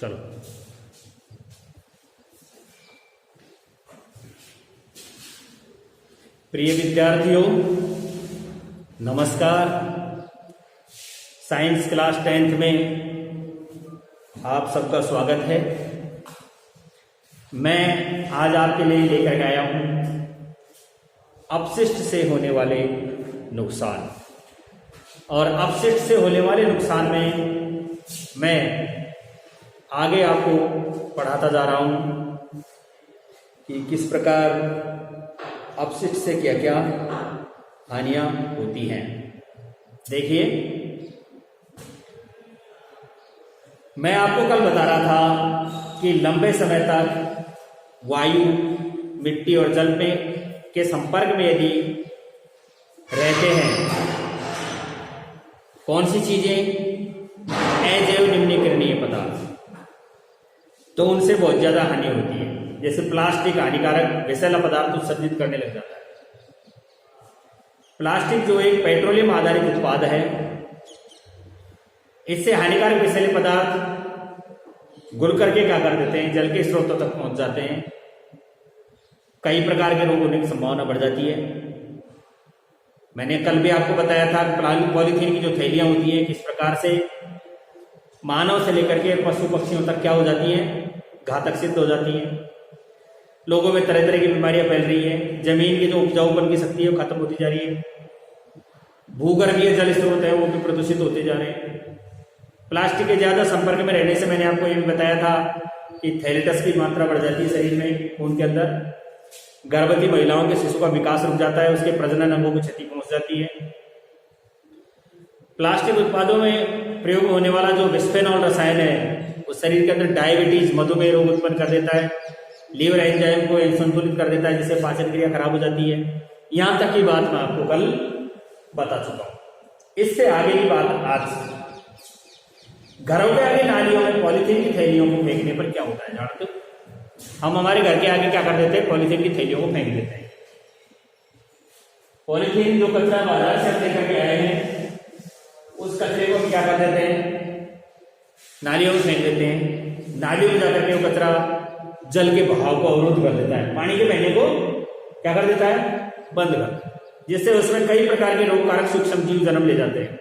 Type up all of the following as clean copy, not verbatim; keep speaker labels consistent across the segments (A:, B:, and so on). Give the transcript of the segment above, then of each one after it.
A: चलो। प्रिय विद्यार्थियों, नमस्कार। साइंस क्लास 10th में आप सबका स्वागत है। मैं आज आपके लिए लेकर आया हूं अपशिष्ट से होने वाले नुकसान। और अपशिष्ट से होने वाले नुकसान में मैं आगे आपको पढ़ाता जा रहा हूं कि किस प्रकार अपशिष्ट से क्या क्या हानियां होती हैं। देखिए, मैं आपको कल बता रहा था कि लंबे समय तक वायु, मिट्टी और जल के संपर्क में यदि रहते हैं कौन सी चीजें, अजैव निम्नीकरणीय पदार्थ, तो उनसे बहुत ज्यादा हानि होती है। जैसे प्लास्टिक हानिकारक विषैला पदार्थ उत्सर्जित करने लग जाता है। प्लास्टिक जो एक पेट्रोलियम आधारित उत्पाद है, इससे हानिकारक विषैले पदार्थ घुल करके क्या कर देते हैं, जल के स्रोतों तक पहुंच जाते हैं। कई प्रकार के रोग होने की संभावना बढ़ जाती है। मैंने कल भी आपको बताया था पॉलीथीन की जो थैलियां होती हैं किस प्रकार से मानव से लेकर के पशु पक्षियों तक क्या हो जाती है, घातक सिद्ध हो जाती है। लोगों में तरह तरह की बीमारियां फैल रही है। जमीन की जो उपजाऊपन की शक्ति है वो खत्म होती जा रही है। भूगर्भीय जल स्रोत है वो भी प्रदूषित होते जा रहे हैं। प्लास्टिक के ज्यादा संपर्क में रहने से मैंने आपको ये भी बताया था कि थैलेटस की मात्रा बढ़ जाती है शरीर में, खून के अंदर। गर्भवती महिलाओं के शिशु का विकास रुक जाता है, उसके प्रजनन अंगों को क्षति पहुंच जाती है। प्लास्टिक उत्पादों में प्रयोग होने वाला जो बिस्फेनॉल रसायन है वो शरीर के अंदर डायबिटीज, मधुमेह रोग उत्पन्न कर देता है। लीवर एंजाइम को संतुलित कर देता है, जिससे पाचन क्रिया खराब हो जाती है। यहां तक की बात मैं आपको कल बता चुका हूं। इससे आगे की बात आज। घरों के आगे नालियों में पॉलीथीन की थैलियों को फेंकने पर क्या होता है जानते हो? हम हमारे घर के आगे क्या कर देते हैं, पॉलीथीन की थैलियों को फेंक देते हैं। पॉलीथीन जो कचरा बाजार से हम लेकर के आए हैं, उस कचरे को क्या कर देते हैं, नालियों में फेंक देते हैं। नालियों में जाकर के वो कचरा जल के बहाव को अवरुद्ध कर देता है, पानी के बहने को क्या कर देता है, बंद कर, जिससे उसमें कई प्रकार के रोगकारक सूक्ष्म जीव जन्म ले जाते हैं।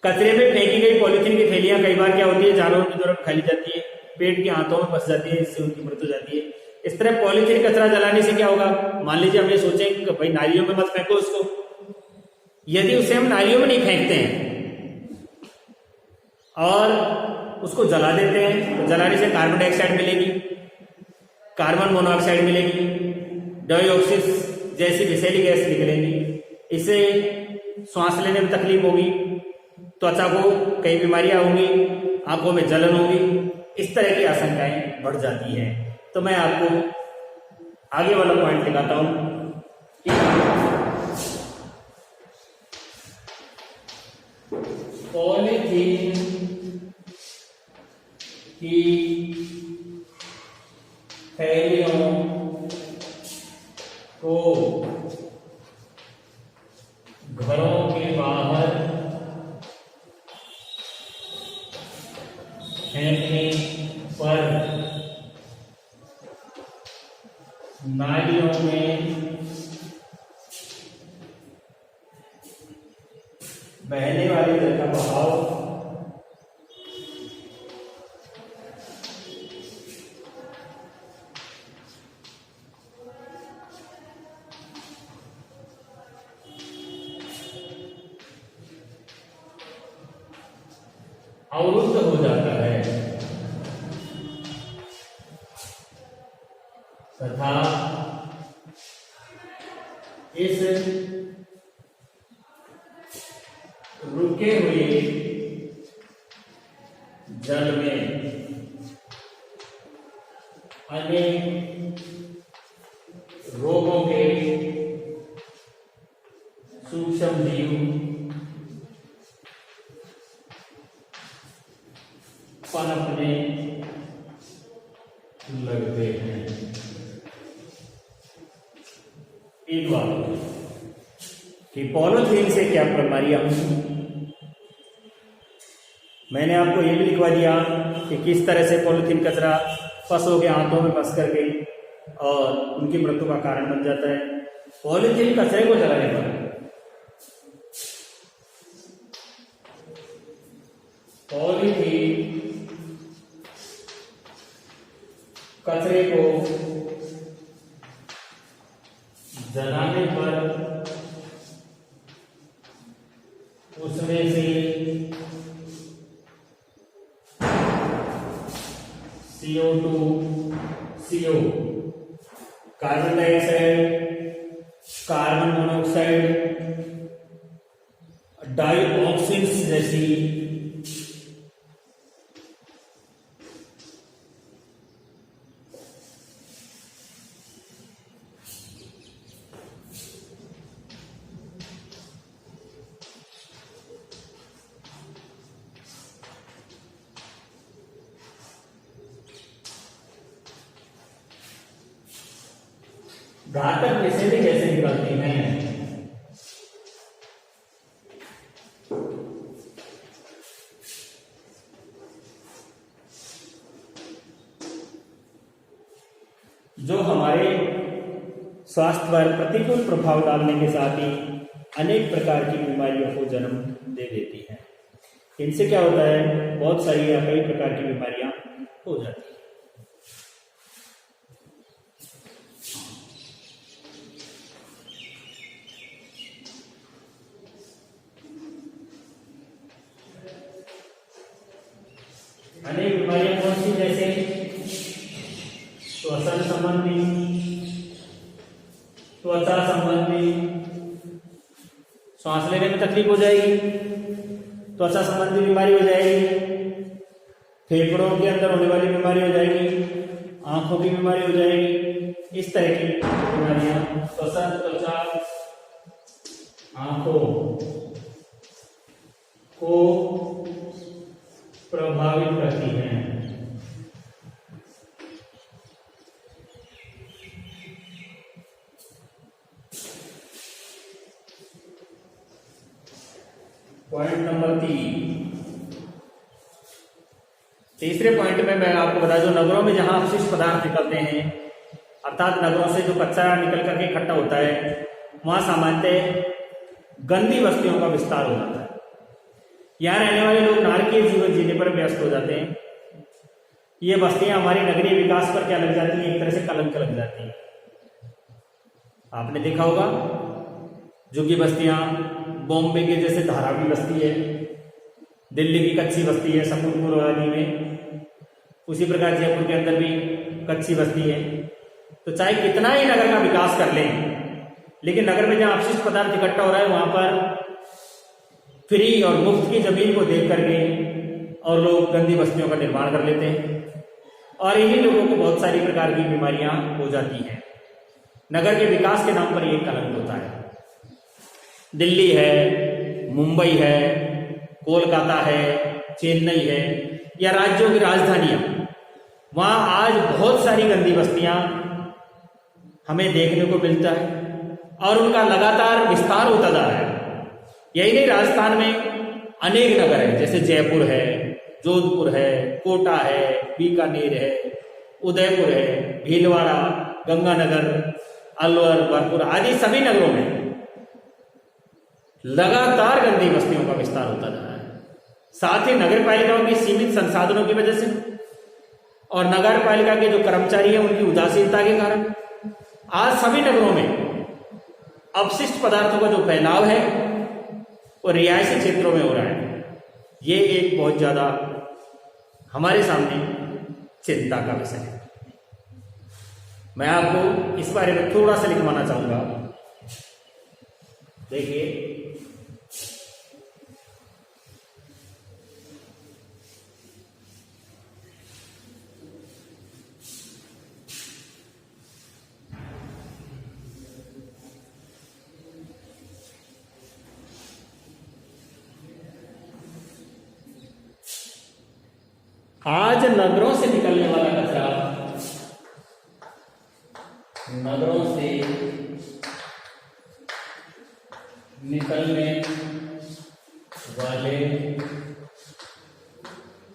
A: कचरे में फेंकी गई पॉलीथीन की थैलियां कई बार क्या होती है, जानवरों की तरफ खाली जाती है, पेट के हाथों में फंस जाती है, इससे उनकी मृत्यु हो जाती है। इस तरह पॉलीथीन कचरा जलाने से क्या होगा, मान लीजिए हम ये सोचें कि भाई नालियों में मत फेंको उसको। यदि उसे हम नालियों में नहीं फेंकते हैं और उसको जला देते हैं, तो जलाने से कार्बन डाइऑक्साइड मिलेगी, कार्बन मोनोऑक्साइड मिलेगी, डाइऑक्सिन जैसी विषैली गैस निकलेंगी। इससे श्वास लेने में तकलीफ होगी, त्वचा को कई बीमारियां होंगी, आंखों में जलन होगी। इस तरह की आशंकाएं बढ़ जाती हैं। तो मैं आपको आगे वाला पॉइंट दिखाता हूं कि पॉलीथीन की थैलियों को घरों के बाहर फेंकने पर नालियों में बहने वाले जल का बहाव अवरुद्ध हो जाता है तथा इस रुके हुए जल में अनेक रोगों के सूक्ष्म जीव पनपने लगते हैं। एक बात कि पॉलीथीन से क्या बीमारियां होंगी। मैंने आपको ये भी लिखवा दिया कि किस तरह से पॉलीथीन कचरा पशुओं के आंतों में फंस करके और उनकी मृत्यु का कारण बन जाता है। पॉलीथीन कचरे को जलाने पर पॉलीथीन कचरे को जलाने पर उसमें से CO2, CO, carbon dioxide, carbon monoxide, dioxins जैसी घातक विषैली गैसें निकलती हैं। जो हमारे स्वास्थ्य पर प्रतिकूल प्रभाव डालने के साथ ही अनेक प्रकार की बीमारियों को जन्म दे देती हैं। इनसे क्या होता है, बहुत सारी या कई प्रकार की बीमारियां हो जाती हैं। अनेक बीमारियां कौन सी, जैसे श्वसन संबंधी, त्वचा संबंधी, सांस लेने में तकलीफ हो जाएगी, त्वचा संबंधी बीमारी हो जाएगी, फेफड़ों के अंदर होने वाली बीमारी हो जाएगी, आंखों की बीमारी हो जाएगी। इस तरह की बीमारियां श्वसन, त्वचा, आंखों को प्रभावित करती हैं। पॉइंट नंबर 3, तीसरे पॉइंट में मैं आपको बता दूं, नगरों में जहां अपशिष्ट पदार्थ निकलते हैं, अर्थात नगरों से जो कचरा निकल करके इकट्ठा होता है, वहां सामान्यतः गंदी बस्तियों का विस्तार हो जाता है। यहाँ रहने वाले लोग नारकीय जीवन जीने पर व्यस्त हो जाते हैं। ये बस्तियां हमारी नगरीय विकास पर क्या लग जाती हैं, एक तरह से कलंक लग जाती हैं। आपने देखा होगा झुग्गी बस्तियां, बॉम्बे के जैसे धारावी बस्ती है, दिल्ली की कच्ची बस्ती है सकुलपुर आदि में, उसी प्रकार जयपुर के अंदर भी कच्ची बस्ती है। तो चाहे कितना ही नगर का विकास कर लें, लेकिन नगर में जहां अपशिष्ट पदार्थ इकट्ठा हो रहा है, वहां पर फ्री और मुफ्त की जमीन को देख करके और लोग गंदी बस्तियों का निर्माण कर लेते हैं, और इन्हीं लोगों को बहुत सारी प्रकार की बीमारियां हो जाती हैं। नगर के विकास के नाम पर यह कलंक होता है। दिल्ली है, मुंबई है, कोलकाता है, चेन्नई है, या राज्यों की राजधानियां, वहां आज बहुत सारी गंदी बस्तियां हमें देखने को मिलता है और उनका लगातार विस्तार होता जा रहा है। यही नहीं, राजस्थान में अनेक नगर है, जैसे जयपुर है, जोधपुर है, कोटा है, बीकानेर है, उदयपुर है, भीलवाड़ा, गंगानगर, अलवर, भरतपुर आदि सभी नगरों में लगातार गंदी बस्तियों का विस्तार होता जा रहा है। साथ ही नगर पालिकाओं की सीमित संसाधनों की वजह से और नगर पालिका के जो कर्मचारी हैं उनकी उदासीनता के कारण आज सभी नगरों में अपशिष्ट पदार्थों का जो फैलाव है वो रिहायशी क्षेत्रों में हो रहा है। ये एक बहुत ज्यादा हमारे सामने चिंता का विषय है। मैं आपको इस बारे में थोड़ा सा लिखवाना चाहूंगा। देखिए, आज नगरों से निकलने वाला कचरा, नगरों से निकलने वाले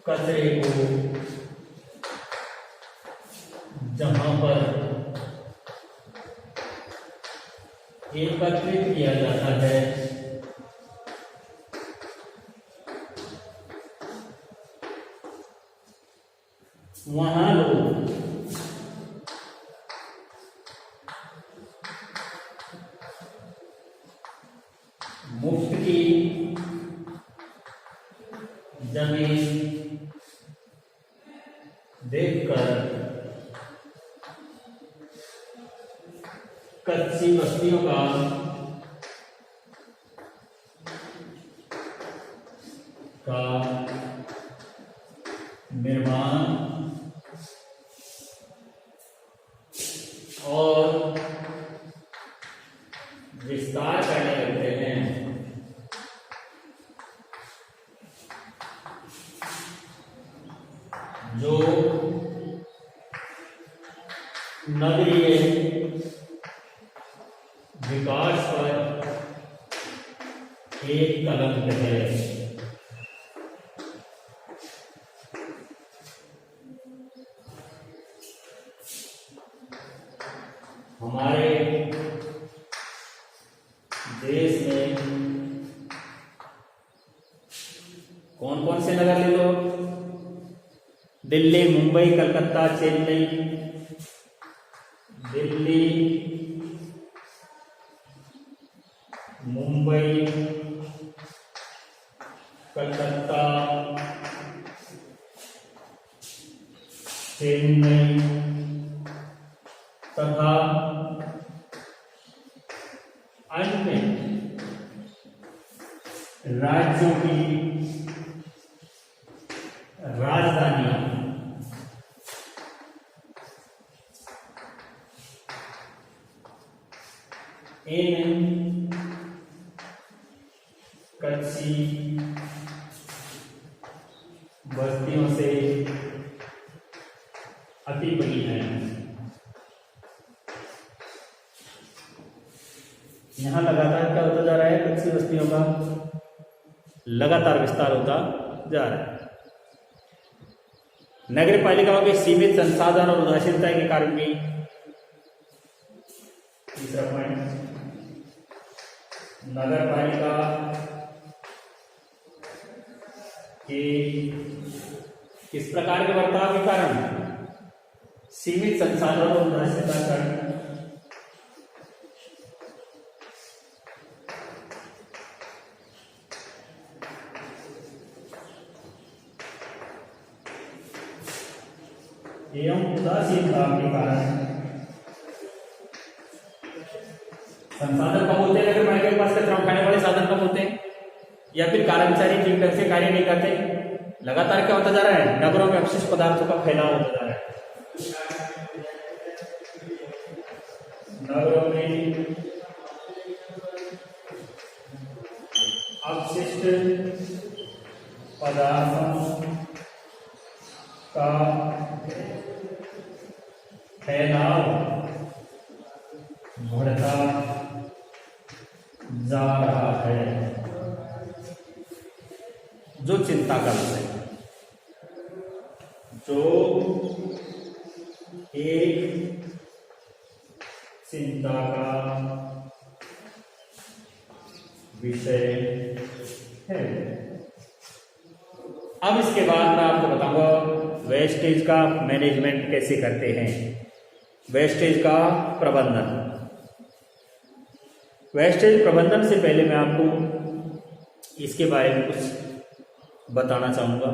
A: कचरे को जहां पर एकत्रित किया जाता है वहां लोग मुफ्त की जमीन देखकर कच्ची बस्तियों का निर्माण और विस्तार करने लगते हैं। जो नगरीय विकास पर एक कलंक है। हमारे देश में कौन कौन से नगर ले लो, दिल्ली, मुंबई, कलकत्ता, चेन्नई, दिल्ली, मुंबई, कलकत्ता, चेन्नई तथा अन्य राज्यों की राजधानियां इन कच्ची बस्तियों से अति बड़ी है। यहां लगातार क्या होता जा रहा है, कच्ची बस्तियों का लगातार विस्तार होता जा रहा है। नगर पालिकाओं के सीमित संसाधन और उदासीनता के कारण भी, तीसरा पॉइंट, नगर पालिका के किस प्रकार के बर्ताव के कारण, सीमित संसाधन और उदासीनता के कारण एवं उदासीनता के कारण संसाधन कम होते हैं, नगर पालिका के पास कचरा उठाने वाले साधन कम होते हैं, या फिर कर्मचारी ठीक ढंग से कार्य नहीं करते। लगातार क्या होता जा रहा है, नगरों में अपशिष्ट पदार्थों का फैलाव होता जा रहा है। नगरों में अपशिष्ट पदार्थों का फैलाव बढ़ता जा रहा है, जो चिंता का विषय है, जो एक चिंता का विषय है। अब इसके बाद मैं आपको बताऊंगा वेस्टेज का मैनेजमेंट कैसे करते हैं, वेस्टेज का प्रबंधन। वेस्टेज प्रबंधन से पहले मैं आपको इसके बारे में कुछ बताना चाहूँगा।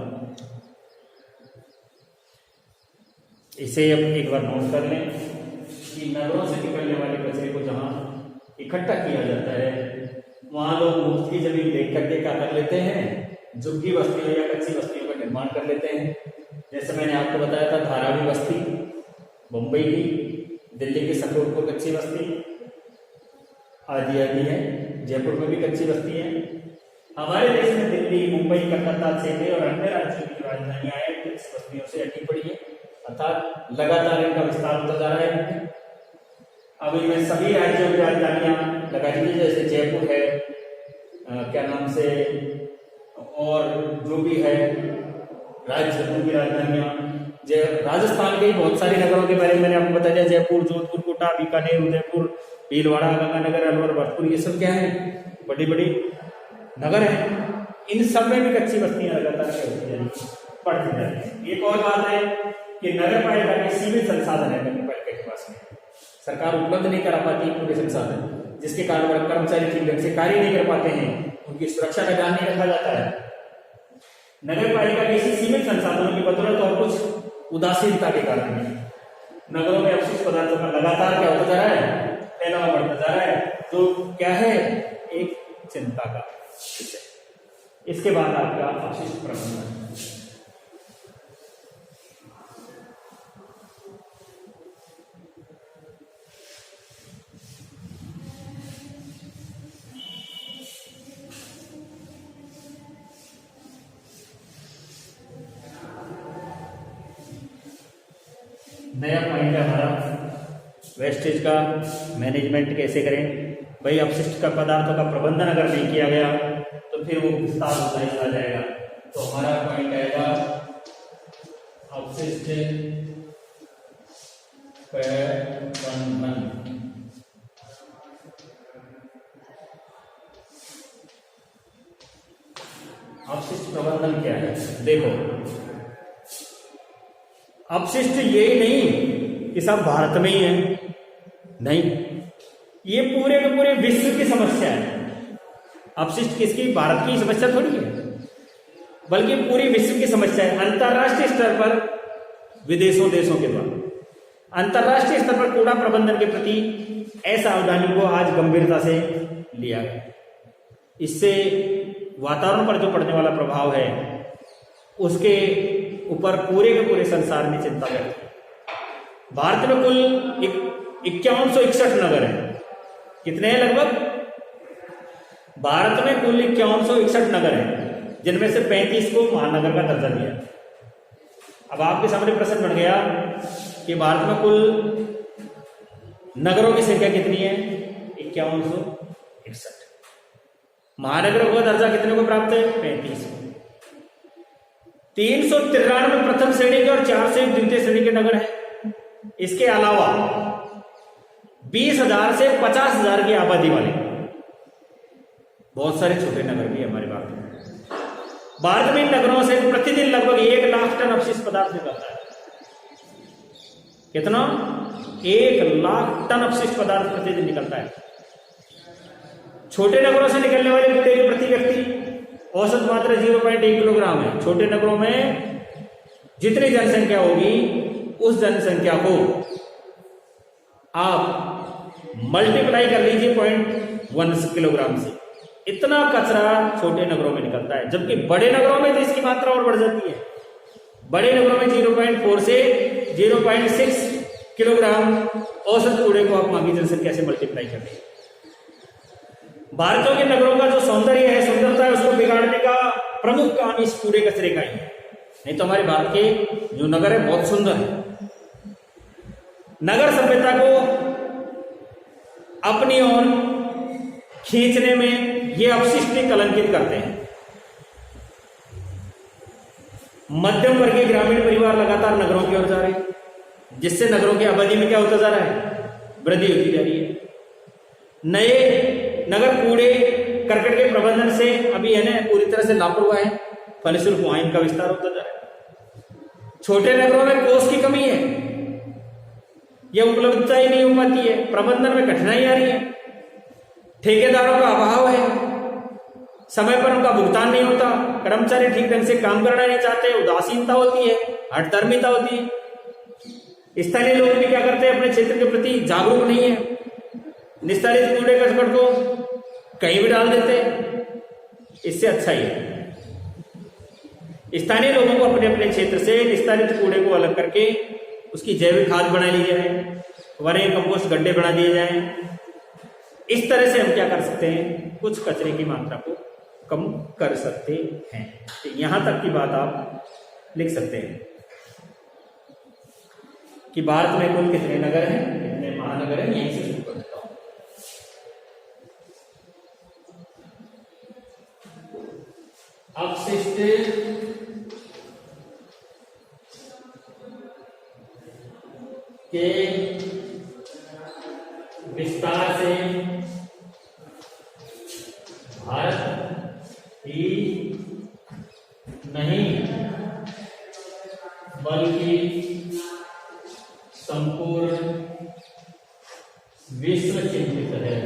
A: इसे अब एक बार नोट कर लें कि नगरों से निकलने वाले कचरे को जहाँ इकट्ठा किया जाता है वहाँ लोग मुफ्त की जमीन देख करके क्या कर लेते हैं, झुग्गी बस्तियों या कच्ची बस्तियों का निर्माण कर लेते हैं। जैसे मैंने आपको बताया था धारावी बस्ती मुंबई की, दिल्ली की संगरूरपुर कच्ची बस्ती आदि है, जयपुर में भी कच्ची बस्ती है। हमारे देश में दिल्ली, मुंबई, कलकत्ता, चेन्नई और अन्य राज्यों की राजधानियां कच्ची बस्तियों से अटी पड़ी है, अर्थात लगातार इनका विस्तार होता जा रहा है। अब इनमें सभी राज्यों की राजधानियां लगा दीजिए, जैसे जयपुर है, क्या नाम से, और जो भी है राज्य उनकी राजधानियां, राजस्थान के बहुत सारे नगरों के बारे में मैंने आपको बता दिया, जयपुर, जोधपुर, कोटा, बीकानेर, उदयपुर, भीलवाड़ा, गंगानगर, अलवर, भरतपुर, ये सब क्या है, बड़ी बड़ी नगर है। इन सब में भी कच्ची बस्तियां लगातार क्या होती जाएंगी, बढ़ती जाएंगी। एक और बात है कि नगर पालिका के सीमित संसाधन है नगर पालिका के पास में, सरकार उपलब्ध नहीं करा पाती पूरे संसाधन, जिसके कारण कर्मचारी ठीक ढंग से कार्य नहीं कर पाते हैं, उनकी सुरक्षा का ध्यान नहीं रखा जाता है। नगर पालिका के इसी सीमित संसाधनों की बदौलत और कुछ उदासीनता के कारण नगरों में अपशिष्ट पदार्थों का लगातार क्या होता जा रहा है, फैलाव बढ़ता जा रहा है, जो क्या है एक चिंता का विषय। इसके बाद आपका अपशिष्ट प्रबंधन। नया पॉइंट है हमारा वेस्टेज का मैनेजमेंट कैसे करें। भाई अपशिष्ट का पदार्थों का प्रबंधन अगर नहीं किया गया तो फिर वो विस्तार होता ही चला जाएगा। तो हमारा पॉइंट आएगा अपशिष्ट प्रबंधन। अपशिष्ट प्रबंधन क्या है, देखो अपशिष्ट यही नहीं कि सब भारत में ही है, नहीं, ये पूरे के पूरे विश्व की समस्या है। अपशिष्ट किसकी, भारत की समस्या थोड़ी है, बल्कि पूरी विश्व की समस्या है। अंतरराष्ट्रीय स्तर पर विदेशों देशों के द्वारा अंतरराष्ट्रीय स्तर पर कूड़ा प्रबंधन के प्रति असावधानी को आज गंभीरता से लिया गया। इससे वातावरण पर जो पड़ने वाला प्रभाव है उसके ऊपर पूरे के पूरे संसार में चिंता व्यक्त है। भारत में कुल 5161 नगर है। कितने हैं लगभग, भारत में कुल 5161 नगर है, जिनमें से 35 को महानगर का दर्जा दिया। अब आपके सामने प्रश्न बन गया कि भारत में कुल नगरों की संख्या कितनी है, 5161। महानगरों का दर्जा कितने को प्राप्त है, 35 को। 393 प्रथम श्रेणी के और 4 से द्वितीय श्रेणी के नगर हैं। इसके अलावा 20,000 से 50,000 की आबादी वाले बहुत सारे छोटे नगर भी हमारे भारत में। भारत में इन नगरों से प्रतिदिन लगभग 1 लाख टन अपशिष्ट पदार्थ निकलता है। कितना, 1 लाख टन अपशिष्ट पदार्थ प्रतिदिन निकलता है। छोटे नगरों से निकलने वाले कूड़े के प्रति व्यक्ति औसत मात्रा 0.1 किलोग्राम है। छोटे नगरों में जितनी जनसंख्या होगी उस जनसंख्या को आप मल्टीप्लाई कर लीजिए 0.1 किलोग्राम से। इतना कचरा छोटे नगरों में निकलता है, जबकि बड़े नगरों में तो इसकी मात्रा और बढ़ जाती है। बड़े नगरों में 0.4 से 0.6 किलोग्राम औसत कूड़े को आप वहां की जनसंख्या से मल्टीप्लाई कर लीजिए। भारतीयों के नगरों का जो सौंदर्य है, सुंदरता है, उसको बिगाड़ने का प्रमुख काम इस कूड़े कचरे का ही है। नहीं तो हमारे भारत के जो नगर है बहुत सुंदर है। नगर सभ्यता को अपनी ओर खींचने में ये अपशिष्ट कलंकित करते हैं। मध्यम वर्गीय ग्रामीण परिवार लगातार नगरों की ओर जा रहे हैं, जिससे नगरों की आबादी में क्या होता जा रहा है, वृद्धि होती जा रही है। नए नगर कूड़े करकट के प्रबंधन से अभी है पूरी तरह से लापरवाह है, फलस्वरूप वहां इनका विस्तार होता जा रहा है। छोटे नगरों में कोष की कमी है, यह उपलब्धता ही नहीं हो पाती है, प्रबंधन में कठिनाई आ रही है, ठेकेदारों का अभाव है, समय पर उनका भुगतान नहीं होता, कर्मचारी ठीक ढंग से काम करना नहीं चाहते, उदासीनता होती है, हठधर्मिता होती है। स्थानीय लोग भी क्या करते हैं, अपने क्षेत्र के प्रति जागरूक नहीं है, निस्तारित कूड़े करकट को कहीं भी डाल देते हैं। इससे अच्छा ही है स्थानीय लोगों को अपने अपने क्षेत्र से निस्तारित कूड़े को अलग करके उसकी जैविक खाद बना ली जाए, वर्मी कंपोस्ट गड्ढे बना दिए जाएं। इस तरह से हम क्या कर सकते हैं, कुछ कचरे की मात्रा को कम कर सकते हैं। तो यहां तक की बात आप लिख सकते हैं कि भारत में कुल कितने नगर हैं, कितने महानगर हैं। यहीं से शुरू कर देता हूं। अपशिष्ट के विस्तार से भारत ही नहीं बल्कि संपूर्ण विश्व चिंतित है।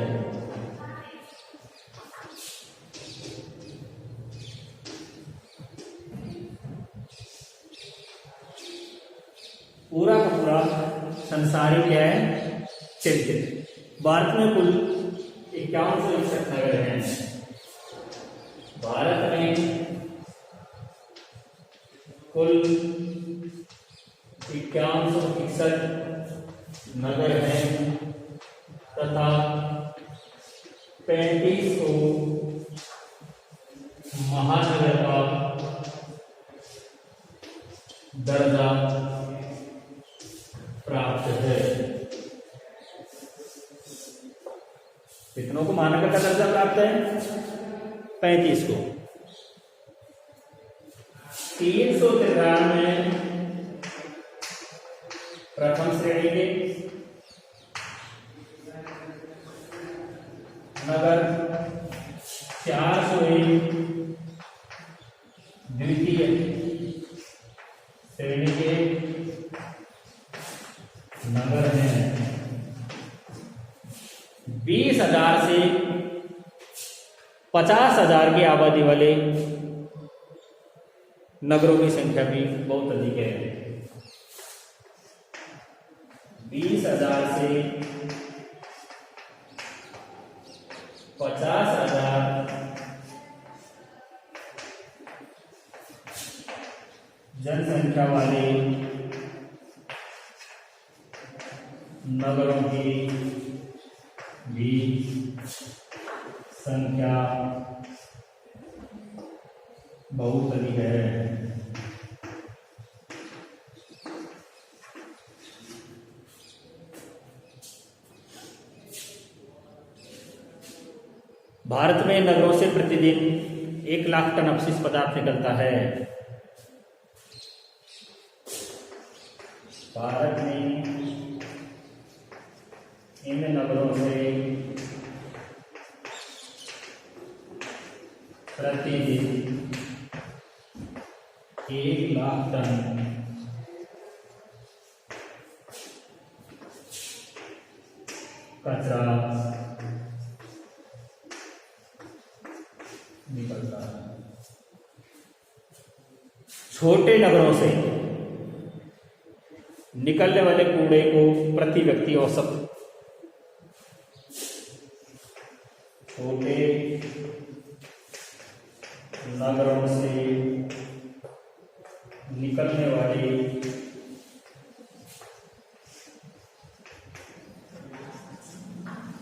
A: पूरा का पूरा संसार ही क्या है, चिंतित। भारत में कुल 51 नगर हैं। भारत में कुल 51 नगर हैं तथा 35 को महानगर का दर्जा प्राप्त है। कितनों को महानगर का दर्जा प्राप्त है? 35 को। 393 प्रथम श्रेणी के नगर, 401 द्वितीय श्रेणी के नगर हैं। 20,000 से 50,000 की आबादी वाले नगरों की संख्या भी बहुत अधिक है। 20,000 से 50,000 जनसंख्या वाले नगरों की भी संख्या बहुत अधिक है। भारत में नगरों से प्रतिदिन 1 लाख टन अपशिष्ट पदार्थ निकलता है। भारत में इन नगरों से प्रतिदिन 1 लाख टन कचरा निकलता है। छोटे नगरों से निकलने वाले कूड़े को प्रति व्यक्ति औसत, छोटे नगरों से निकलने वाले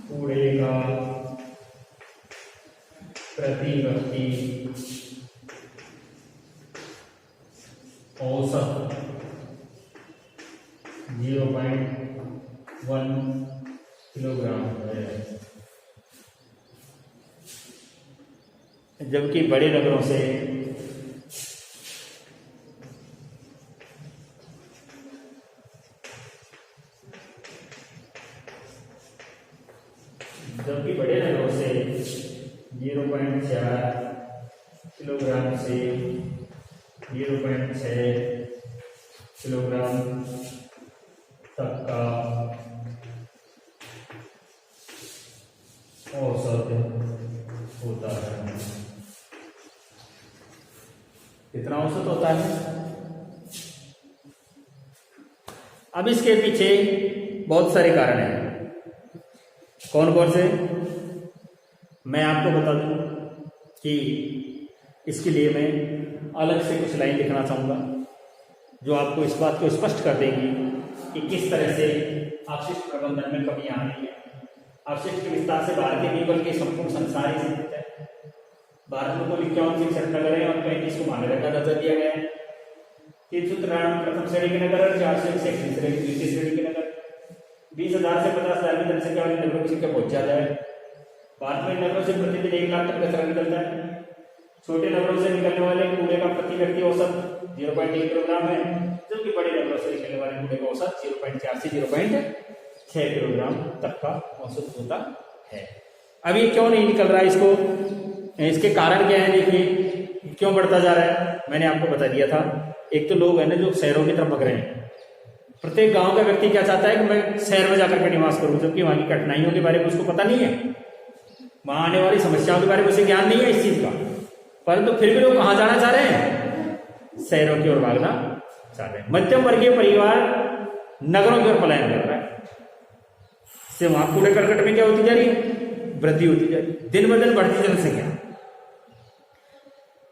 A: कूड़े का प्रति व्यक्ति औसत 0.1 किलोग्राम है। जबकि बड़े नगरों से जबकि बड़े नगरों से 0.4 किलोग्राम से 0.6 किलोग्राम तक का औसत होता है। कितना औसत होता है? अब इसके पीछे बहुत सारे कारण हैं। कौन कौन से? मैं आपको बता दूं कि इसके लिए मैं अलग से कुछ लाइन लिखना चाहूँगा जो आपको इस बात को स्पष्ट कर देगी कि किस तरह से अपशिष्ट प्रबंधन में कमियां आ रही है। अपशिष्ट के विस्तार से भारत ही नहीं बल्कि संपूर्ण संसार ही चिंतित है। भारत में कुल 51 शिक्षक नगर है और 35 को महानगर का दर्जा दिया गया है। 393 प्रथम श्रेणी के नगर और 461 द्वितीय श्रेणी के नगर। 20,000 से 50,000 की जनसंख्या वाले नगरों की संख्या बहुत ज्यादा है। भारत में नगरों से प्रतिदिन 1 लाख टन कचरा निकलता है। छोटे नगरों से निकलने वाले कूड़े का प्रति व्यक्ति औसत 0.1 किलोग्राम है, जबकि बड़े नगरों से निकलने वाले कूड़े का औसत 0.4 से 0.6 किलोग्राम तक का औसत होता है। अब ये क्यों नहीं निकल रहा है, इसके कारण क्या है, देखिए क्यों बढ़ता जा रहा है। मैंने आपको बता दिया था, एक तो लोग है ना जो शहरों की तरफ भग रहे हैं। प्रत्येक गांव का व्यक्ति क्या चाहता है कि मैं शहर में जाकर के निवास करूं, जबकि वहां की कठिनाइयों के बारे में उसको पता नहीं है, वहां आने वाली समस्याओं के बारे में उसे ज्ञान नहीं है इस चीज का। परंतु फिर भी लोग कहां जाना चाह रहे हैं, शहरों की ओर भागना चाह रहे हैं। मध्यम वर्गीय परिवार नगरों की ओर पलायन कर रहा है, से वहां कूड़े करकट में क्या होती जा रही है, वृद्धि होती जा रही है, दिन ब दिन बढ़ती जनसंख्या।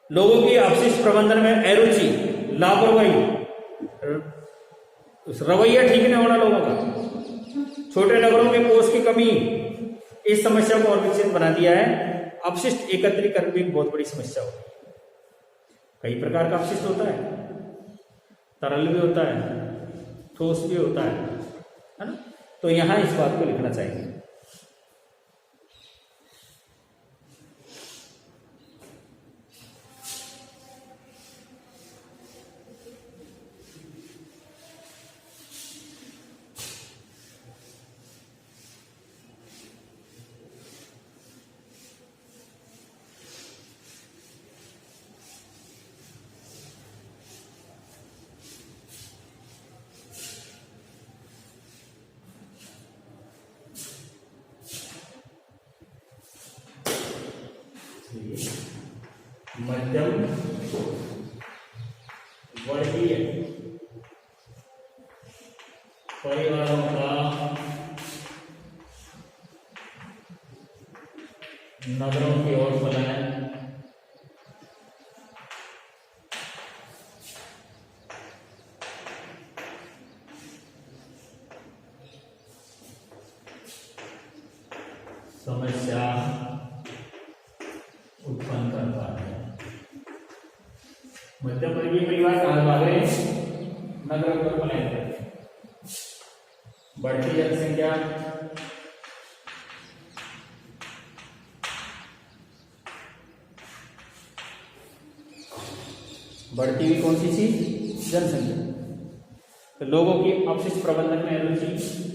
A: लोगों की अपशिष्ट प्रबंधन में अरुचि, लापरवाही, रवैया ठीक नहीं होना लोगों का, छोटे नगरों के कोष की कमी इस समस्या को और विकसित बना दिया है। अपशिष्ट एकत्रीकरण भी एक बहुत बड़ी समस्या होती है। कई प्रकार का अपशिष्ट होता है, तरल भी होता है, ठोस भी होता है ना। तो यहां इस बात को लिखना चाहिए। मध्यम वर्गीय परिवारों का नगरों की ओर पलायन समस्या उत्पन्न करता है। मध्यम वर्गीय परिवार कहां भाग रहे हैं, नगरों की ओर पलायन करते हैं। बढ़ती जनसंख्या, बढ़ती हुई कौन सी चीज, जनसंख्या। तो लोगों की अपशिष्ट प्रबंधन में रुचि,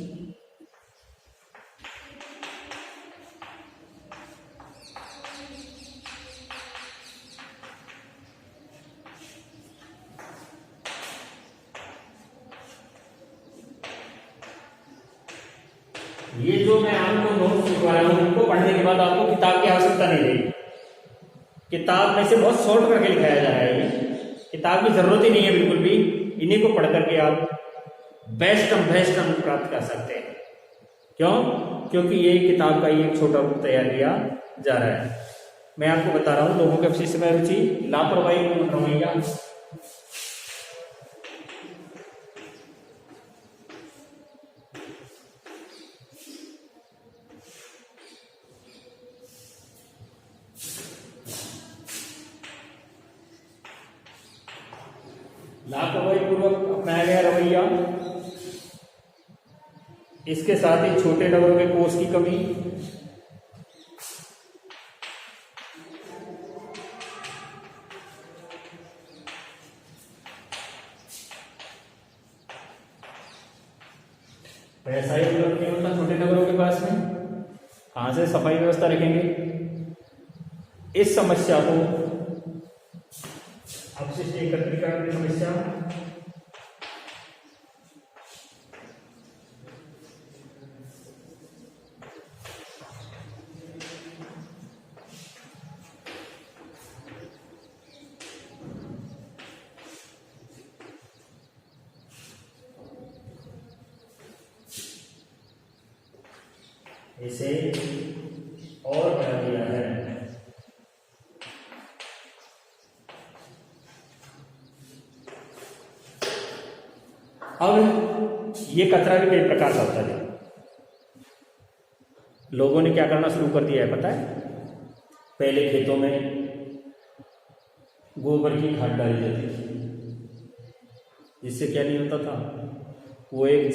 A: ये जो मैं आपको नोट्स लिखवा रहा हूं, इनको पढ़ने के बाद आपको किताब की आवश्यकता नहीं रहेगी। किताब में से बहुत शॉर्ट करके लिखाया जा रहा है, ये किताब की जरूरत ही नहीं है बिल्कुल भी। इन्हीं को पढ़ करके आप बेस्ट अंक प्राप्त कर सकते हैं। क्यों? क्योंकि ये किताब का ही एक छोटा रूप तैयार किया जा रहा है। मैं आपको बता रहा हूं, लोगों के अपशिष्ट में रुचि, लापरवाही, रवैया, लापरवाही पूर्वक अपनाया गया रवैया, इसके साथ ही छोटे नगरों के कोष की कमी, पैसा ही उपलब्ध नहीं होता छोटे नगरों के पास में, कहां से सफाई व्यवस्था रखेंगे। इस समस्या को अपशिष्ट एकत्रीकरण की समस्या, इसे और बढ़ा दिया है। अब ये कचरा भी कई प्रकार का होता है। लोगों ने क्या करना शुरू कर दिया है पता है? पहले खेतों में गोबर की खाद डाली जाती थी, जिससे क्या नहीं होता था, वो एक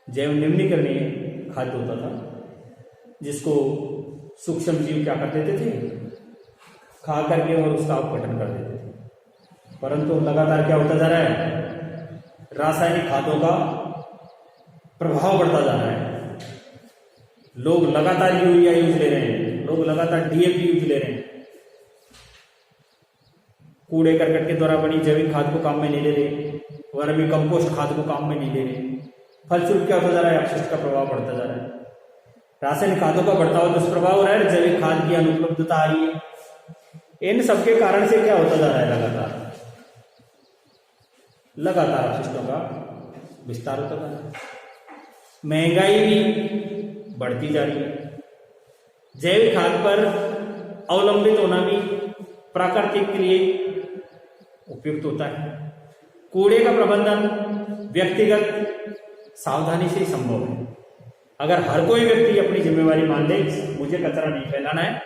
A: जैव निम्नीकरणीय खाद्य होता था, जिसको सूक्ष्म जीव क्या कर देते थे, खा करके और उसका अपघटन कर देते थे। परंतु लगातार क्या होता जा रहा है, रासायनिक खादों का प्रभाव बढ़ता जा रहा है। लोग लगातार यूरिया यूज ले रहे हैं, लोग लगातार डीएपी यूज ले रहे हैं, कूड़े करकट के द्वारा बनी जैविक खाद को काम में नहीं ले रहे, वर्मी कंपोस्ट खाद को काम में नहीं ले रहे। फलस्वरूप क्या होता जा रहा है, अपशिष्ट का प्रभाव बढ़ता जा रहा है, रासायनिक खादों का बढ़ता हुआ दुष्प्रभाव हो रहा है, जैविक खाद की अनुपलब्धता आ रही है। इन सबके कारण से क्या होता जा रहा है, लगातार अपशिष्टों का विस्तार होता जा रहा है, महंगाई भी बढ़ती जा रही है। जैविक खाद पर अवलंबित होना भी प्राकृतिक के लिए उपयुक्त होता है। कूड़े का प्रबंधन व्यक्तिगत सावधानी से ही संभव है। अगर हर कोई व्यक्ति अपनी जिम्मेवारी मान ले, मुझे कचरा नहीं फैलाना है,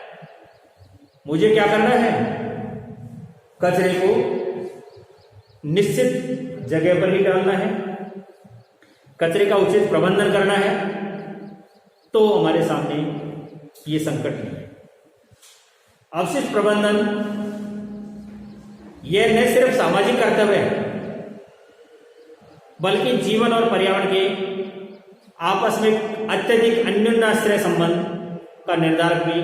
A: मुझे क्या करना है, कचरे को निश्चित जगह पर ही डालना है, कचरे का उचित प्रबंधन करना है, तो हमारे सामने ये संकट नहीं है। अपशिष्ट प्रबंधन यह न सिर्फ सामाजिक कर्तव्य है, बल्कि जीवन और पर्यावरण के आपस में अत्यधिक अन्योन्याश्रय संबंध का निर्धारक भी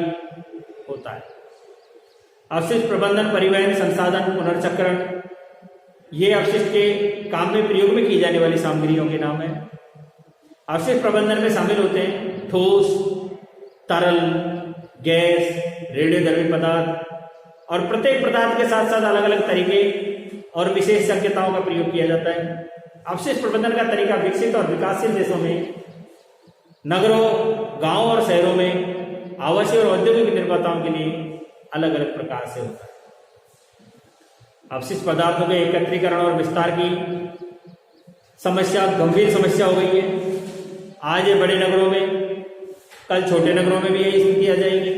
A: होता है। अपशिष्ट प्रबंधन, परिवहन, संसाधन, पुनर्चक्रण, ये अपशिष्ट के काम में प्रयोग में की जाने वाली सामग्रियों के नाम है। अपशिष्ट प्रबंधन में शामिल होते हैं ठोस, तरल, गैस, रेडियोधर्मी पदार्थ, और प्रत्येक पदार्थ के साथ साथ अलग अलग तरीके और विशेषज्ञताओं का प्रयोग किया जाता है। अपशिष्ट प्रबंधन का तरीका विकसित और विकासशील देशों में, नगरों, गांवों और शहरों में आवासीय और औद्योगिक निर्माताओं के लिए अलग अलग प्रकार से होता है। अपशिष्ट पदार्थों के एकत्रीकरण और विस्तार की समस्या गंभीर समस्या हो गई है। आज ये बड़े नगरों में, कल छोटे नगरों में भी यही स्थिति आ जाएगी।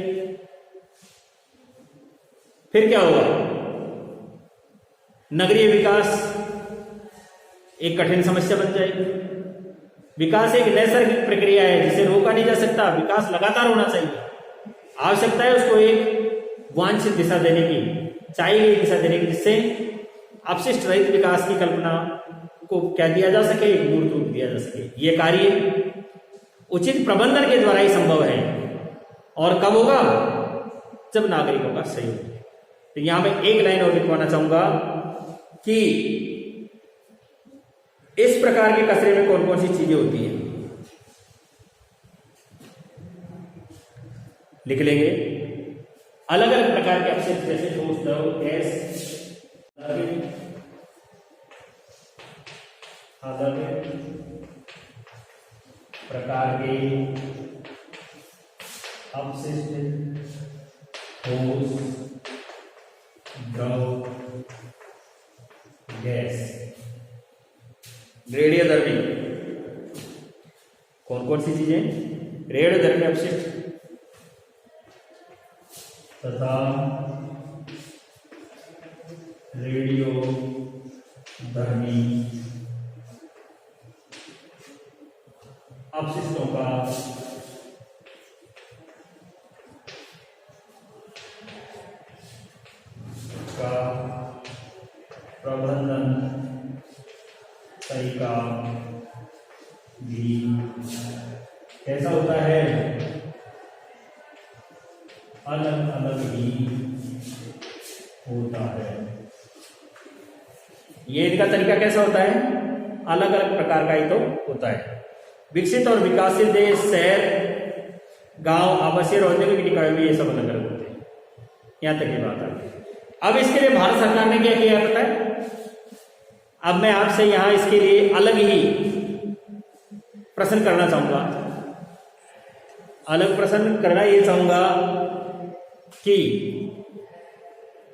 A: फिर क्या होगा, नगरीय विकास एक कठिन समस्या बन जाएगी। विकास एक नैसर्गिक प्रक्रिया है जिसे रोका नहीं जा सकता। विकास लगातार होना चाहिए। आवश्यकता है उसको एक वांछित दिशा देने की, चाहिए गई दिशा देने की, जिससे अपशिष्ट रहित विकास की कल्पना को क्या दिया जा सके, एक मूर्त रूप दिया जा सके। ये कार्य उचित प्रबंधन के द्वारा ही संभव है। और कब होगा, जब नागरिकों का सहयोग। तो यहां मैं एक लाइन और लिखवाना चाहूंगा कि इस प्रकार के कचरे में कौन कौन सी चीजें होती हैं, लिख लेंगे। अलग अलग प्रकार के अपशिष्ट जैसे ठोस, द्रव, गैस, अलग प्रकार के अपशिष्ट, ठोस, द्रव, गैस, रेडियोधर्मी। कौन कौन सी चीजें, रेडियोधर्मी अपशिष्ट तथा रेडियोधर्मी अपशिष्टों का प्रबंधन तरीका भी कैसा होता है, अलग अलग ही होता है। ये इनका तरीका कैसा होता है, अलग अलग प्रकार का ही तो होता है। विकसित और विकासशील देश, शहर, गांव, आवासीय और औद्योगिक निकाय में ये सब अलग अलग होते हैं। यहां तक की बात आ गई। अब इसके लिए भारत सरकार ने क्या किया पता है, अब मैं आपसे यहां इसके लिए अलग ही प्रश्न करना चाहूंगा। अलग प्रश्न करना ये चाहूंगा कि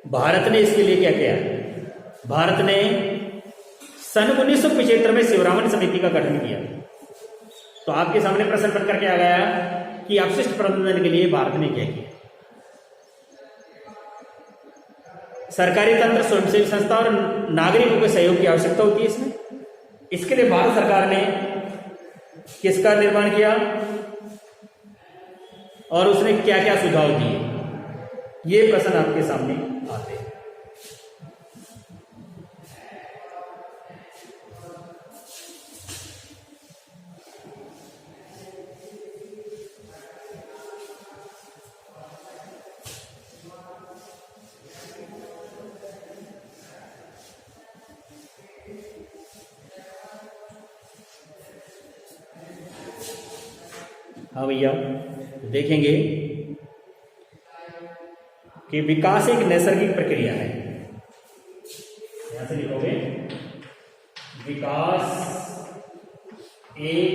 A: भारत ने इसके लिए क्या किया। भारत ने सन 1975 में शिवरामन समिति का गठन किया। तो आपके सामने प्रश्न बनकर के आ गया कि अपशिष्ट प्रबंधन के लिए भारत ने क्या किया। सरकारी तंत्र, स्वयंसेवी संस्था और नागरिकों के सहयोग की आवश्यकता होती है इसमें। इसके लिए भारत सरकार ने किसका निर्माण किया और उसने क्या क्या सुझाव दिए, ये प्रश्न आपके सामने आते हैं। हाँ भैया, देखेंगे कि विकास एक नैसर्गिक प्रक्रिया है। यहां से लिखोगे, विकास एक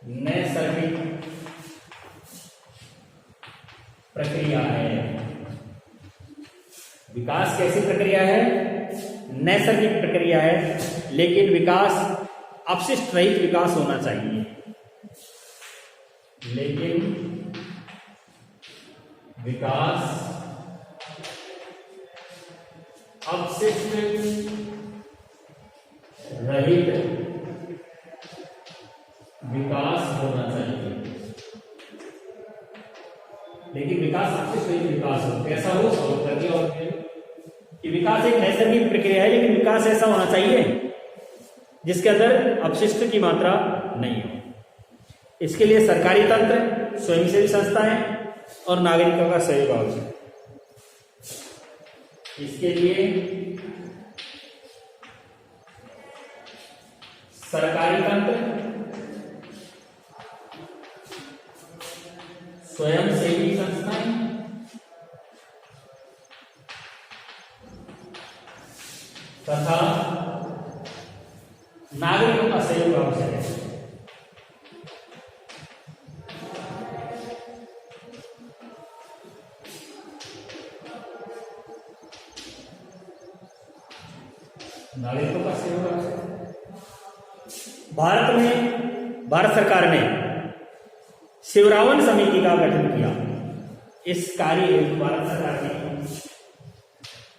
A: नैसर्गिक प्रक्रिया है। विकास कैसी प्रक्रिया है? नैसर्गिक प्रक्रिया है, लेकिन विकास अपशिष्ट रहित विकास होना चाहिए। लेकिन विकास अपशिष्ट रहित विकास होना चाहिए। लेकिन विकास अपशिष्ट रहित विकास हो, कैसा हो, सॉल्व करके। और कि विकास एक नैसर्गिक प्रक्रिया है, लेकिन विकास ऐसा होना चाहिए जिसके अंदर अपशिष्ट की मात्रा नहीं हो। इसके लिए सरकारी तंत्र, स्वयंसेवी संस्थाएं और नागरिकों का सहयोग आवश्यक है। इसके लिए सरकारी तंत्र, स्वयंसेवी संस्थाएं तथा नागरिकों का सहयोग आवश्यक है। नागरिकों का सहयोग आवश्यक है। भारत सरकार ने शिवरामन समिति का गठन किया। इस कार्य हेतु भारत सरकार ने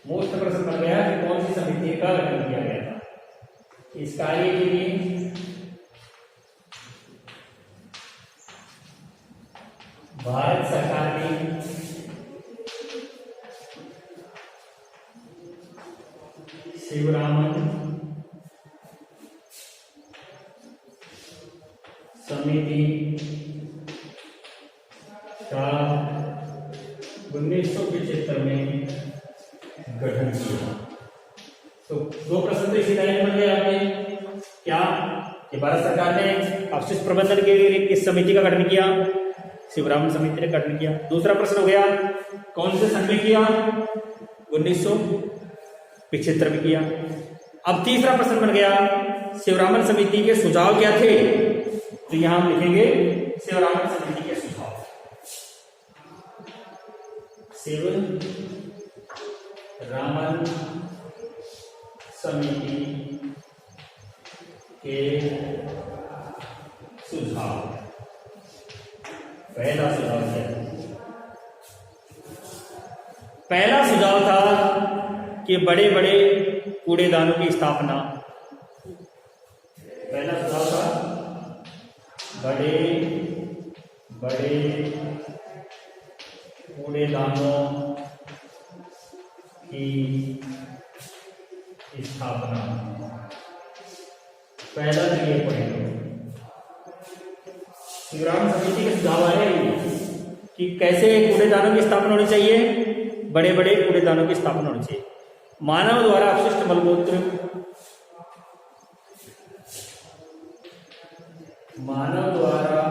A: मोस्ट प्रश्न बन गया कि कौन सी समिति का गठन किया गया था। इस कार्य के लिए भारत सरकार ने शिवरामन समिति का 1975 में गठन किया। तो दो प्रश्न तो इसी तरह बन गए आपके। क्या कि भारत सरकार ने अपशिष्ट प्रबंधन के लिए किस समिति का गठन किया? शिवरामन समिति ने गठन किया। दूसरा प्रश्न हो गया, कौन से सन में किया? 1975 में किया। अब तीसरा प्रश्न बन गया, शिवरामन समिति के सुझाव क्या थे? तो यहां हम लिखेंगे शिवरामन समिति के सुझाव। शिवरामन समिति के सुझाव। पहला सुझाव क्या था? पहला सुझाव था कि बड़े बड़े कूड़ेदानों की स्थापना। पहला सुझाव था बड़े बड़े कूड़ेदानों की स्थापना। पहला तो ये पॉइंट शिवराम समिति के सुझाव आए कि कैसे कूड़ेदानों की स्थापना होनी चाहिए। बड़े बड़े कूड़ेदानों की स्थापना होनी चाहिए। मानव द्वारा अपशिष्ट मलमूत्र, मानव द्वारा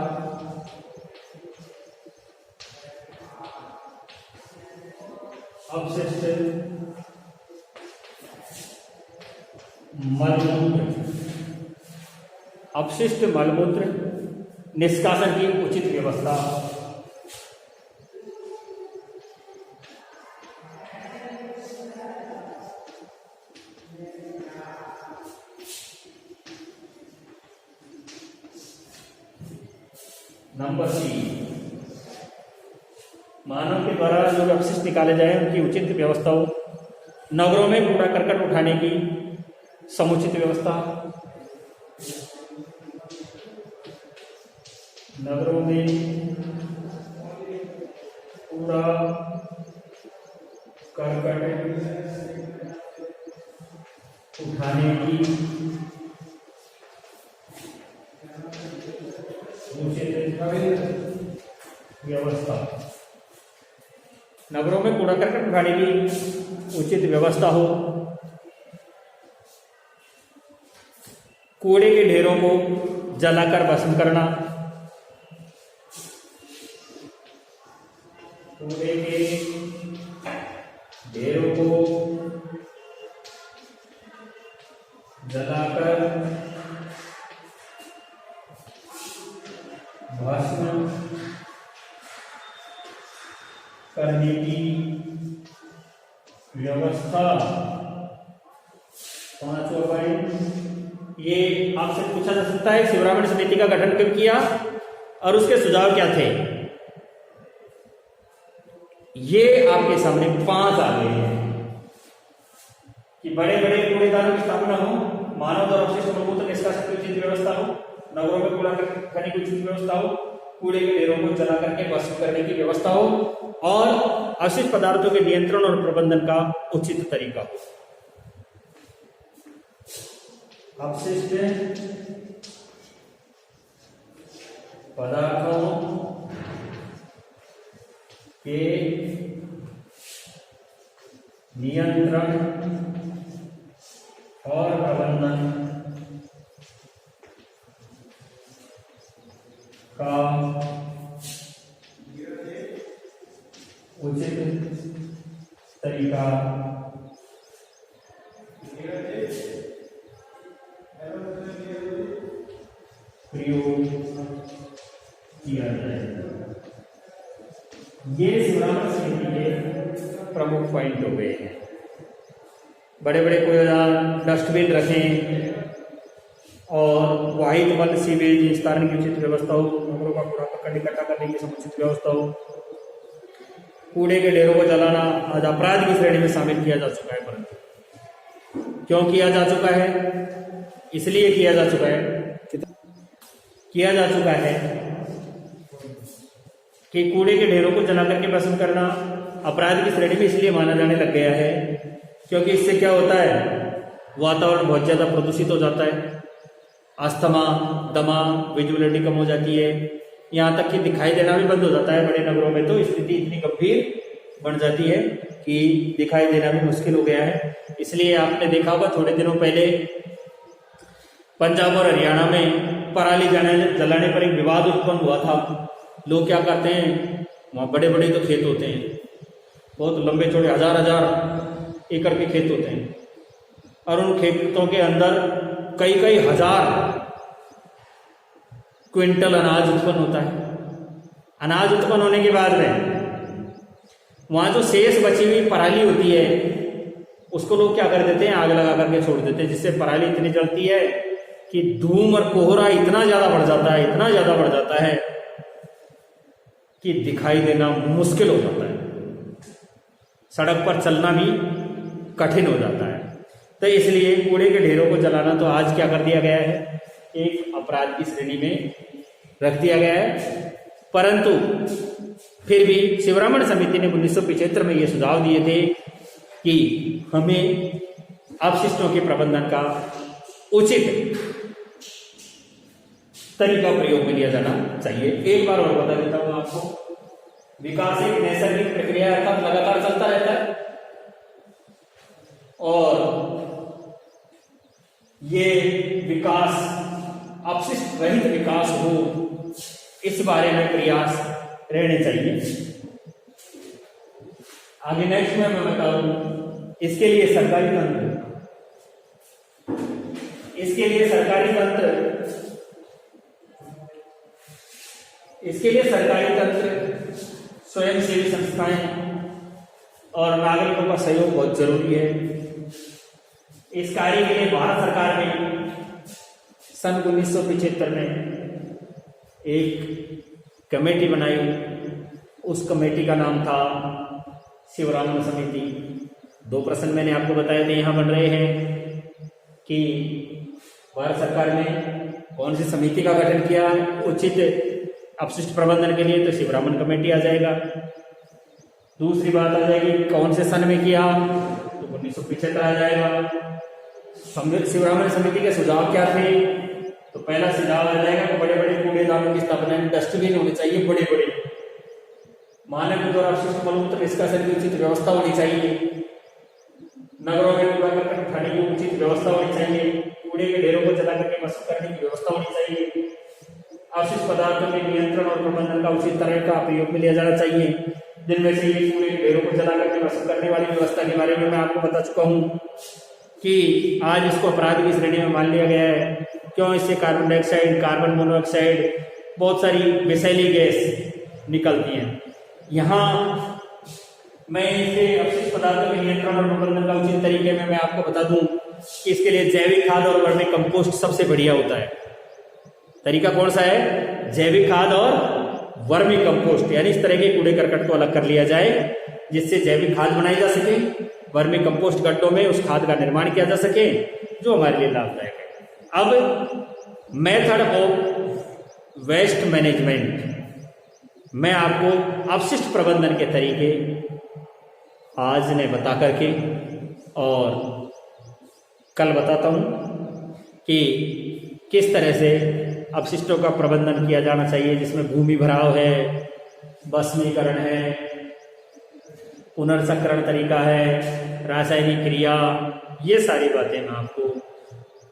A: अपशिष्ट मलमूत्र, अपशिष्ट मलमूत्र निष्कासन की उचित व्यवस्था। नंबर 3, मानव के द्वारा जो अपशिष्ट निकाले जाए उनकी उचित व्यवस्था हो। नगरों में कूड़ा करकट उठाने की समुचित व्यवस्था। नगरों में कूड़ा करकट उठाने की उचित व्यवस्था। नगरों में कूड़ा करकट उठाने की उचित व्यवस्था हो। कूड़े के ढेरों को जलाकर भस्म करना, कूड़े के ढेरों को जलाकर भस्म करने की व्यवस्था। 5वां पॉइंट, ये आपसे पूछा जा सकता है शिवरामण समिति का गठन कब किया और उसके सुझाव क्या थे। ये आपके सामने 5 आ गए हैं कि बड़े बड़े कूड़ेदानों की स्थापना हो, मानव द्वारा अपशिष्ट मलमूत्र निष्कासन की उचित व्यवस्था हो, नगरों में कूड़ा करने की उचित व्यवस्था हो, कूड़े के ढेरों को जला करके भस्म करने की व्यवस्था हो और अवशिष्ट पदार्थों के नियंत्रण और प्रबंधन का उचित तरीका हो। अपशिष्ट पदार्थों के नियंत्रण और प्रबंधन का उचित तरीका प्रयोग किया जाए। ये शिवरामण समिति के प्रमुख पॉइंट हो गए हैं। बड़े बड़े कूड़ेदान, डस्टबिन रखें और वाहित वन सीवेज निस्तारण की उचित व्यवस्था हो, नगरों का कूड़ा पकड़ इकट्ठा करने की समुचित व्यवस्था हो, कूड़े के ढेरों को जलाना आज अपराध की श्रेणी में शामिल किया जा चुका है। परंतु क्यों किया जा चुका है? इसलिए किया जा चुका है कि कूड़े के ढेरों को जला करके भस्म करना अपराध की श्रेणी में इसलिए माना जाने लग गया है क्योंकि इससे क्या होता है, वातावरण बहुत ज्यादा प्रदूषित हो जाता है, अस्थमा, दमा, विजुअलिटी कम हो जाती है, यहाँ तक कि दिखाई देना भी बंद हो जाता है। बड़े नगरों में तो स्थिति इतनी गंभीर बन जाती है कि दिखाई देना भी मुश्किल हो गया है। इसलिए आपने देखा होगा थोड़े दिनों पहले पंजाब और हरियाणा में पराली जलाने पर एक विवाद उत्पन्न हुआ था। लोग क्या करते हैं, वहाँ बड़े बड़े तो खेत होते हैं, बहुत लंबे चौड़े हजार एकड़ के खेत होते हैं और उन खेतों के अंदर कई हजार क्विंटल अनाज उत्पन्न होता है। अनाज उत्पन्न होने के बाद में वहां जो शेष बची हुई पराली होती है उसको लोग क्या कर देते हैं, आग लगा करके छोड़ देते हैं, जिससे पराली इतनी जलती है कि धूम और कोहरा इतना ज्यादा बढ़ जाता है कि दिखाई देना मुश्किल हो जाता है, सड़क पर चलना भी कठिन हो जाता है। तो इसलिए कूड़े के ढेरों को जलाना तो आज क्या कर दिया गया है, एक अपराध की श्रेणी में रख दिया गया है। परंतु फिर भी शिवरामण समिति ने 1975 में ये सुझाव दिए थे कि हमें अपशिष्टों के प्रबंधन का उचित तरीका प्रयोग में लिया जाना चाहिए। एक बार और बता देता हूं आपको, विकास एक नैसर्गिक प्रक्रिया अर्थात लगातार चलता रहता है और ये विकास अपशिष्ट रहित विकास हो, इस बारे में प्रयास रहने चाहिए। आगे नेक्स्ट में मैं बताऊं, इसके लिए सरकारी तंत्र, स्वयंसेवी संस्थाएं और नागरिकों का सहयोग बहुत जरूरी है। इस कार्य के लिए भारत सरकार ने सन 1975 में एक कमेटी बनाई। उस कमेटी का नाम था शिवरामण समिति। 2 प्रश्न मैंने आपको बताए थे यहाँ बन रहे हैं कि भारत सरकार ने कौन सी समिति का गठन किया उचित अपशिष्ट प्रबंधन के लिए, तो शिवरामण कमेटी आ जाएगा। दूसरी बात आ जाएगी कौन से सन में किया, तो 1975 आ जाएगा। शिवरामण समिति के सुझाव क्या थे, तो पहला सुझाव आ जाएगा कि बड़े बड़े कूड़ेदानों की स्थापना में डस्टबिन होने चाहिए, बड़े बड़े मानव द्वारा अपशिष्ट मलमूत्र निष्कासन की उचित व्यवस्था होनी चाहिए, नगरों में कूड़ा करकट उठाने की उचित व्यवस्था होनी चाहिए, कूड़े के ढेरों को जला करके भस्म करने की व्यवस्था होनी चाहिए। अपशिष्ट पदार्थों के नियंत्रण और प्रबंधन का उचित तरह का प्रयोग में लिया जाना चाहिए, जिनमें से ये कूड़े के ढेरों को जला करके भस्म करने वाली व्यवस्था के बारे में मैं आपको बता चुका हूँ कि आज इसको अपराध की श्रेणी में मान लिया गया है। क्यों? इससे कार्बन डाइऑक्साइड, कार्बन मोनोऑक्साइड, बहुत सारी विषैली गैस निकलती हैं। यहाँ मैं इसे अपशिष्ट पदार्थों के नियंत्रण और प्रबंधन का उचित तरीके में मैं आपको बता दूं कि इसके लिए जैविक खाद और वर्मी कंपोस्ट सबसे बढ़िया होता है। तरीका कौन सा है? जैविक खाद और वर्मी कंपोस्ट, यानी इस तरह के कूड़े करकट को अलग कर लिया जाए जिससे जैविक खाद बनाई जा सके, वर्मी कंपोस्ट गड्ढों में उस खाद का निर्माण किया जा सके जो हमारे लिए लाभदायक है। अब मेथड ऑफ वेस्ट मैनेजमेंट, मैं आपको अपशिष्ट प्रबंधन के तरीके आज ने बता करके और कल बताता हूं कि किस तरह से अपशिष्टों का प्रबंधन किया जाना चाहिए, जिसमें भूमि भराव है, भस्मीकरण है, पुनर्चक्रण तरीका है, रासायनिक क्रिया, ये सारी बातें मैं आपको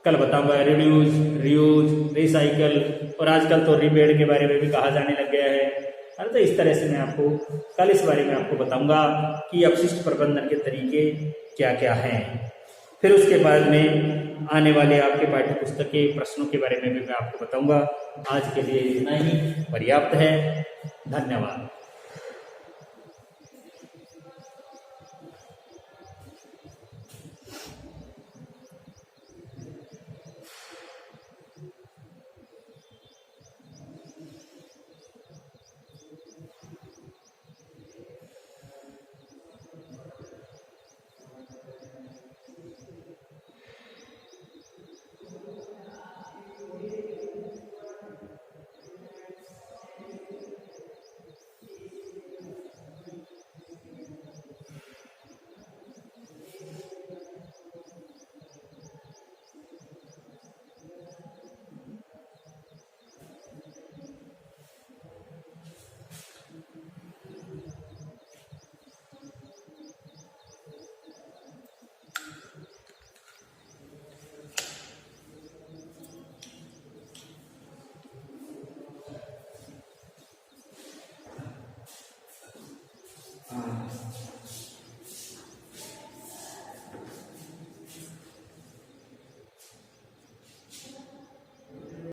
A: कल बताऊंगा। रिड्यूस, रियूज, रिसाइकल और आजकल तो रिपेयर के बारे में भी कहा जाने लग गया है। तो इस तरह से मैं आपको कल इस बारे में आपको बताऊंगा कि अपशिष्ट प्रबंधन के तरीके क्या क्या हैं। फिर उसके बाद में आने वाले आपके पाठ्य पुस्तक के प्रश्नों के बारे में भी मैं आपको बताऊंगा। आज के लिए इतना ही पर्याप्त है। धन्यवाद।